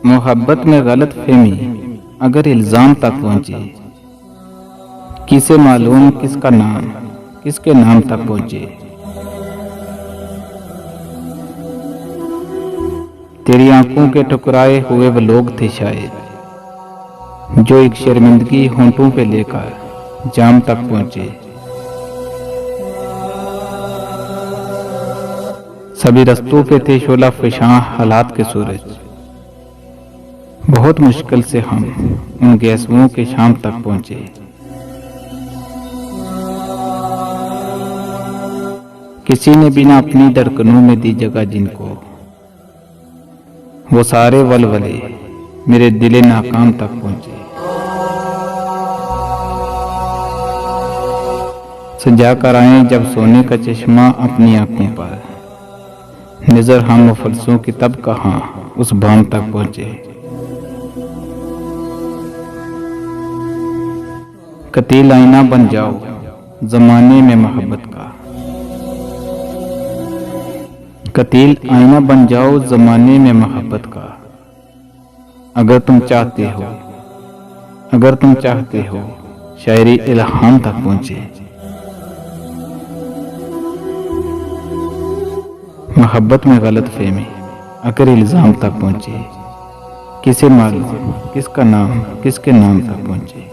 मोहब्बत में गलत फहमी अगर इल्ज़ाम तक पहुंचे, किसे मालूम किसका नाम किसके नाम तक पहुंचे। तेरी आंखों के ठुकराए हुए वो लोग थे शायद, जो एक शर्मिंदगी होंठों पे लेकर जाम तक पहुंचे। सभी रस्तों पे थे शोला फिशां हालात के सूरज, बहुत मुश्किल से हम उन गैसुओं के शाम तक पहुंचे। किसी ने बिना अपनी धड़कनों में दी जगह जिनको, वो सारे वलवले मेरे दिले नाकाम तक पहुंचे। सजा कर आए जब सोने का चश्मा अपनी आंखों पर, नजर हम मुफलसों की तब कहां उस बाम तक पहुंचे। कतील आईना बन जाओ जमाने में मोहब्बत का, कतील आईना बन जाओ जमाने में मोहब्बत का। अगर तुम चाहते हो, अगर तुम चाहते हो शायरी इल्हाम तक पहुंचे। मोहब्बत में गलत फहमी अगर इल्ज़ाम तक पहुंचे, किसे मालूम किसका नाम किसके नाम तक पहुंचे।